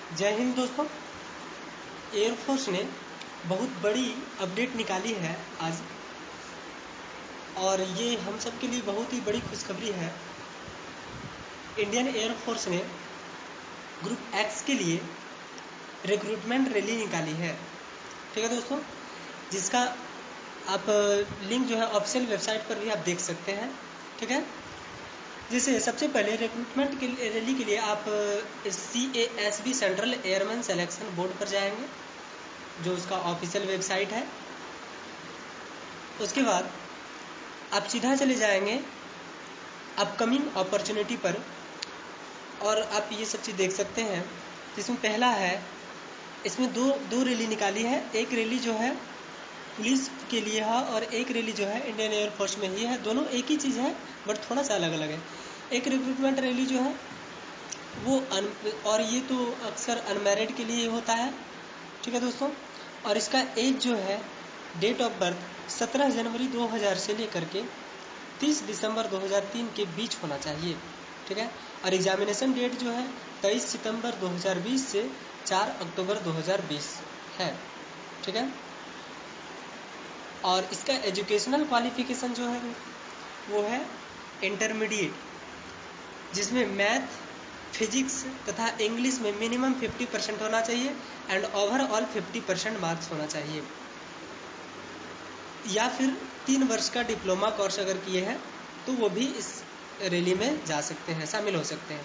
जय हिंद दोस्तों। एयरफोर्स ने बहुत बड़ी अपडेट निकाली है आज, और ये हम सब के लिए बहुत ही बड़ी खुशखबरी है। इंडियन एयरफोर्स ने ग्रुप एक्स के लिए रिक्रूटमेंट रैली निकाली है। ठीक है दोस्तों, जिसका आप लिंक जो है ऑफिशियल वेबसाइट पर भी आप देख सकते हैं। ठीक है, जैसे सबसे पहले रिक्रूटमेंट के रैली के लिए आप CASB central airman selection board पर जाएंगे, जो उसका ऑफिशियल वेबसाइट है। उसके बाद आप सीधा चले जाएंगे अपकमिंग अपॉर्चुनिटी पर, और आप ये सब चीज़ देख सकते हैं। जिसमें पहला है, इसमें दो रैली निकाली है। एक रैली जो है पुलिस के लिए है और एक रैली जो है इंडियन एयरफोर्स में ही है। दोनों एक ही चीज़ है बट थोड़ा सा अलग अलग है। एक रिक्रूटमेंट रैली जो है वो और ये तो अक्सर अनमैरिड के लिए होता है। ठीक है दोस्तों, और इसका एज जो है, डेट ऑफ बर्थ 17 जनवरी 2000 से लेकर के 30 दिसंबर 2003 के बीच होना चाहिए। ठीक है, और एग्जामिनेशन डेट जो है 23 सितंबर 2020 से 4 अक्टूबर 2020 है। ठीक है, और इसका एजुकेशनल क्वालिफिकेशन जो है वो है इंटरमीडिएट, जिसमें मैथ, फिजिक्स तथा इंग्लिश में मिनिमम 50% होना चाहिए एंड ओवरऑल 50% मार्क्स होना चाहिए। या फिर 3 वर्ष का डिप्लोमा कोर्स अगर किए हैं तो वो भी इस रैली में जा सकते हैं, शामिल हो सकते हैं।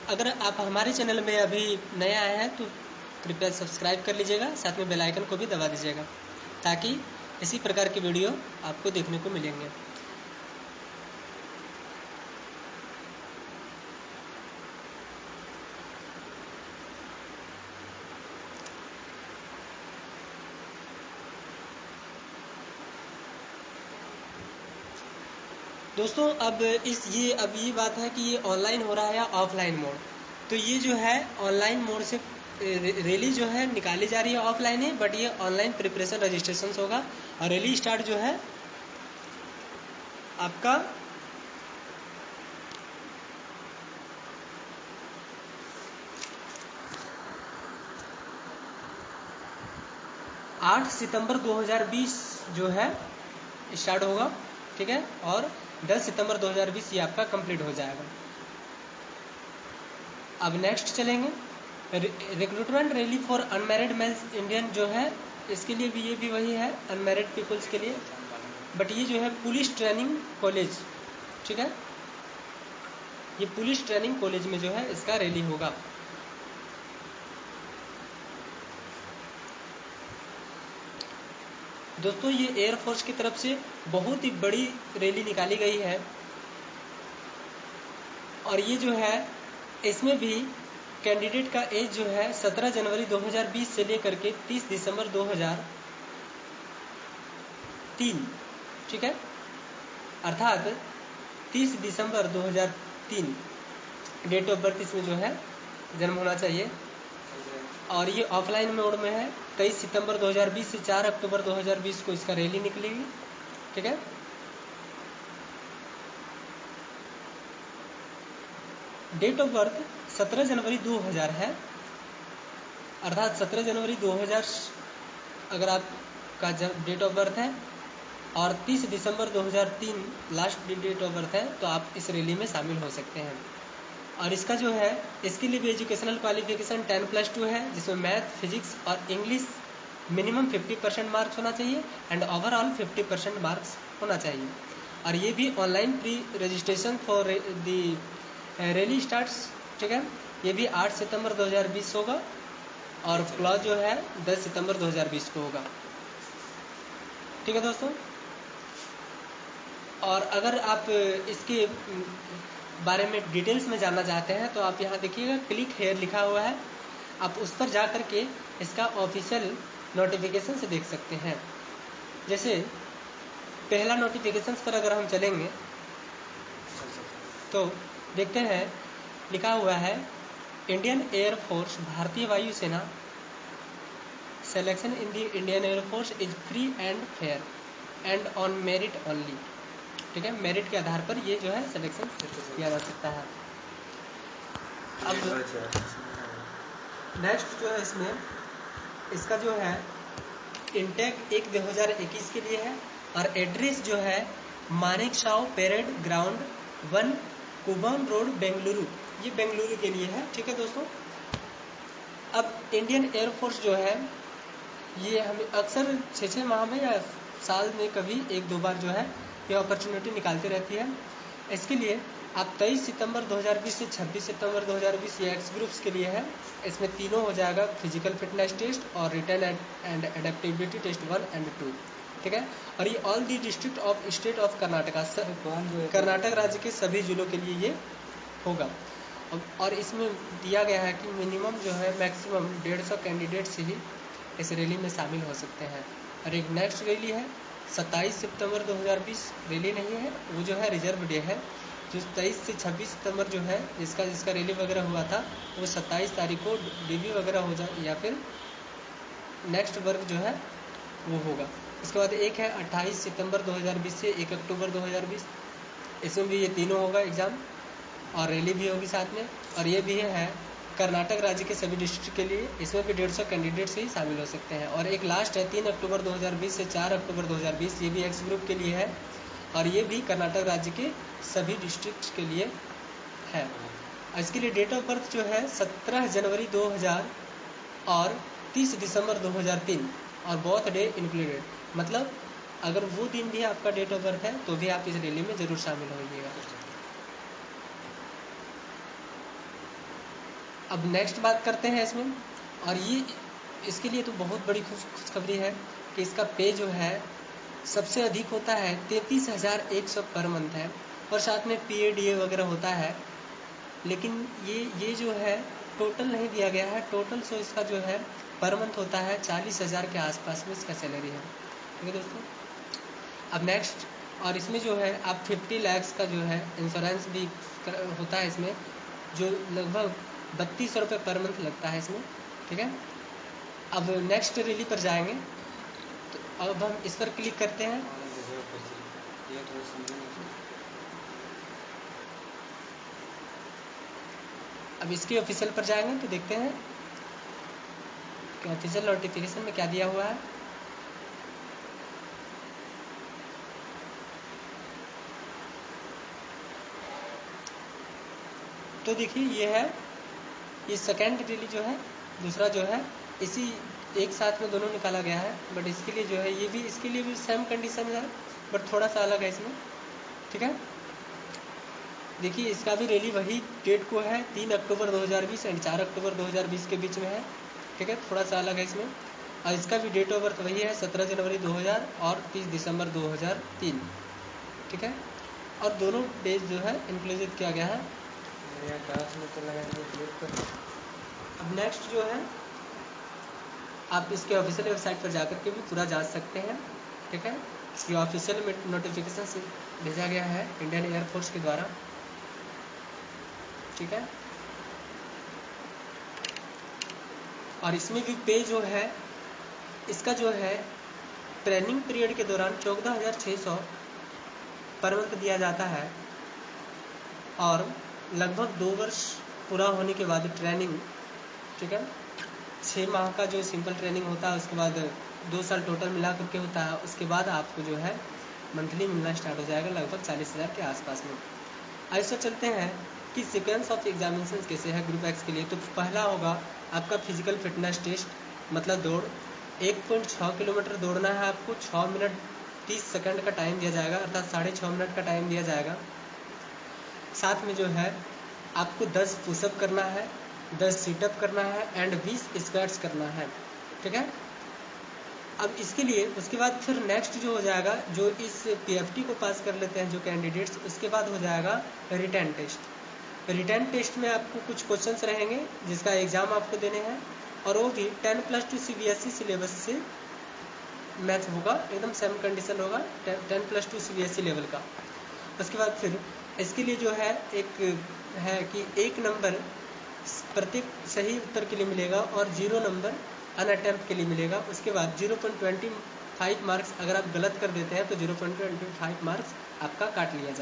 अगर आप हमारे चैनल में अभी नए आए हैं तो कृपया सब्सक्राइब कर लीजिएगा, साथ में बेल आइकन को भी दबा दीजिएगा, ताकि इसी प्रकार की वीडियो आपको देखने को मिलेंगे। दोस्तों, अब ये बात है कि ये ऑनलाइन हो रहा है या ऑफलाइन मोड। तो ये जो है ऑनलाइन मोड से रैली जो है निकाली जा रही है, ऑफलाइन है, बट ये ऑनलाइन प्रिपरेशन रजिस्ट्रेशन होगा। और रैली स्टार्ट जो है आपका 8 सितंबर 2020 जो है स्टार्ट होगा। ठीक है, और 10 सितंबर 2020 ये आपका कंप्लीट हो जाएगा। अब नेक्स्ट चलेंगे, recruitment rally for unmarried males Indian जो है, इसके लिए भी ये भी वही है, अनमैरिड पीपल्स के लिए, बट ये जो है पुलिस ट्रेनिंग कॉलेज। ठीक है, ये पुलिस ट्रेनिंग कॉलेज में जो है इसका रैली होगा। दोस्तों, ये एयरफोर्स की तरफ से बहुत ही बड़ी रैली निकाली गई है, और ये जो है इसमें भी कैंडिडेट का एज जो है 17 जनवरी 2020 से लेकर के 30 दिसंबर 2003, ठीक है, अर्थात 30 दिसंबर 2003 डेट ऑफ बर्थ इसमें जो है जन्म होना चाहिए। और ये ऑफलाइन मोड में है। 23 सितंबर 2020 से 4 अक्टूबर 2020 को इसका रैली निकलेगी। ठीक है, डेट ऑफ बर्थ 17 जनवरी 2000 है, अर्थात 17 जनवरी 2000 अगर आपका डेट ऑफ बर्थ है और 30 दिसंबर 2003 लास्ट डेट ऑफ बर्थ है, तो आप इस रैली में शामिल हो सकते हैं। और इसका जो है, इसके लिए भी एजुकेशनल क्वालिफिकेशन 10+2 है, जिसमें मैथ, फिजिक्स और इंग्लिश मिनिमम 50% मार्क्स होना चाहिए एंड ओवरऑल 50% मार्क्स होना चाहिए। और ये भी online pre registration for the rally starts. ठीक है, ये भी 8 सितंबर 2020 होगा और क्लॉज जो है 10 सितंबर 2020 को होगा। ठीक है दोस्तों, और अगर आप इसके बारे में डिटेल्स में जानना चाहते हैं तो आप यहाँ देखिएगा, क्लिक हेयर लिखा हुआ है, आप उस पर जा कर के इसका ऑफिशियल नोटिफिकेशन से देख सकते हैं। जैसे पहला नोटिफिकेशन पर अगर हम चलेंगे तो देखते हैं, लिखा हुआ है इंडियन एयरफोर्स, भारतीय वायुसेना, selection in the Indian air force is free and fair and on merit only. ठीक है, मेरिट के आधार पर ये जो है सिलेक्शन किया जा सकता है। अब नेक्स्ट जो है इसमें इसका जो है इंटेक 1/2021 के लिए है और एड्रेस जो है Manekshaw parade ground 1 Cubbon road Bengaluru, ये बेंगलुरु के लिए है। ठीक है दोस्तों, अब इंडियन एयरफोर्स जो है ये हमें अक्सर 6-6 माह में या साल में कभी 1-2 बार जो है ये अपॉर्चुनिटी निकालती रहती है। इसके लिए आप 23 सितंबर 2020 से 26 सितंबर 2020 ये एक्स ग्रुप्स के लिए है। इसमें तीनों हो जाएगा, फिजिकल फिटनेस टेस्ट और रिटर्न एंड एडेप्टेबिलिटी टेस्ट 1 और 2। ठीक है, और ये all the district of state of Karnataka, Karnataka राज्य के सभी जिलों के लिए ये होगा। और इसमें दिया गया है कि मिनिमम जो है मैक्सिमम 150 कैंडिडेट्स ही इस रैली में शामिल हो सकते हैं। और एक नेक्स्ट रैली है 27 सितंबर 2020, रैली नहीं है वो जो है रिजर्व डे है, जो 23 से 26 सितंबर जो है जिसका रैली वगैरह हुआ था वो 27 तारीख को डीबी वगैरह हो जाए या फिर नेक्स्ट वर्क जो है वो होगा। इसके बाद एक है 28 सितंबर 2020 से 1 अक्टूबर 2020, इसमें भी ये तीनों होगा एग्ज़ाम और रैली भी होगी साथ में। और ये भी है कर्नाटक राज्य के सभी डिस्ट्रिक्ट के लिए, इसमें भी 150 कैंडिडेट्स ही शामिल हो सकते हैं। और एक लास्ट है 3 अक्टूबर 2020 से 4 अक्टूबर 2020, ये भी एक्स ग्रुप के लिए है और ये भी कर्नाटक राज्य के सभी डिस्ट्रिक्ट के लिए है। इसके लिए डेट ऑफ बर्थ जो है 17 जनवरी 2000 और 30 दिसंबर 2003 और बर्थ डे इंक्लूडेड, मतलब अगर वो दिन भी आपका डेट ऑफ बर्थ है तो भी आप इस रैली में ज़रूर शामिल होइएगा। अब नेक्स्ट बात करते हैं इसमें, और ये इसके लिए तो बहुत बड़ी खुशखबरी है कि इसका पे जो है सबसे अधिक होता है 33,100 पर मंथ है और साथ में PADA वगैरह होता है। लेकिन ये जो है टोटल नहीं दिया गया है, टोटल सो इसका जो है पर मंथ होता है 40,000 के आसपास में इसका सैलरी है। ठीक है दोस्तों, अब नेक्स्ट, और इसमें जो है आप 50 लाख का जो है इंश्योरेंस भी होता है इसमें, जो लगभग 3200 रुपये पर मंथ लगता है इसमें। ठीक है, अब नेक्स्ट रैली पर जाएंगे तो अब हम इस पर क्लिक करते हैं। अब इसके ऑफिशियल पर जाएंगे तो देखते हैं कि ऑफिशियल नोटिफिकेशन में क्या दिया हुआ है। तो देखिए ये है, ये सेकेंड रैली जो है, दूसरा जो है इसी एक साथ में दोनों निकाला गया है। बट इसके लिए जो है ये भी, इसके लिए भी सेम कंडीशन है बट थोड़ा सा अलग है इसमें। ठीक है, देखिए इसका भी रैली वही डेट को है 3 अक्टूबर 2020 एंड 4 अक्टूबर 2020 के बीच में है। ठीक है, थोड़ा सा अलग है इसमें। और इसका भी डेट ऑफ बर्थ वही है 17 जनवरी 2000 और 30 दिसंबर 2003। ठीक है, और दोनों डेज जो है इंक्लूसिव किया गया है। अब नेक्स्ट जो है आप इसके ऑफिशियल वेबसाइट पर जाकर के भी पूरा जांच सकते हैं। ठीक है, ये ऑफिशियल नोटिफिकेशन से भेजा गया है इंडियन एयरफोर्स के द्वारा। ठीक है, और इसमें भी पे जो है इसका जो है ट्रेनिंग पीरियड के दौरान 14,600 पर मंथ दिया जाता है और लगभग 2 वर्ष पूरा होने के बाद ट्रेनिंग, ठीक है, 6 माह का जो सिंपल ट्रेनिंग होता है उसके बाद 2 साल टोटल मिला करके होता है, उसके बाद आपको जो है मंथली मिलना स्टार्ट हो जाएगा लगभग 40,000 के आसपास में। ऐसा चलते हैं कि सीक्वेंस ऑफ एग्जामिनेशन कैसे है ग्रुप एक्स के लिए। तो पहला होगा आपका फिजिकल फिटनेस टेस्ट, मतलब दौड़ 1.6 किलोमीटर दौड़ना है आपको, 6 मिनट 30 सेकंड का टाइम दिया जाएगा, अर्थात 6.5 मिनट का टाइम दिया जाएगा। साथ में जो है आपको 10 पुशअप करना है, 10 सीटअप करना है एंड 20 स्क्वाट्स करना है। ठीक है, अब इसके लिए उसके बाद फिर नेक्स्ट जो हो जाएगा, जो इस PFT को पास कर लेते हैं जो कैंडिडेट्स, उसके बाद हो जाएगा रिटन टेस्ट। रिटन टेस्ट में आपको कुछ क्वेश्चंस रहेंगे जिसका एग्ज़ाम आपको देने हैं और वो भी 10+2 CBSE सिलेबस से मैथ होगा, एकदम सेम कंडीशन होगा 10+2 CBSE लेवल का। उसके बाद फिर इसके लिए जो है एक है कि 1 नंबर प्रत्येक सही उत्तर के लिए मिलेगा और 0 नंबर अनअटेम्प्ट के लिए मिलेगा। उसके बाद 5 मार्क्स अगर आप गलत कर देते हैं तो 0.25 मार्क्स आपका काट लिया जाए।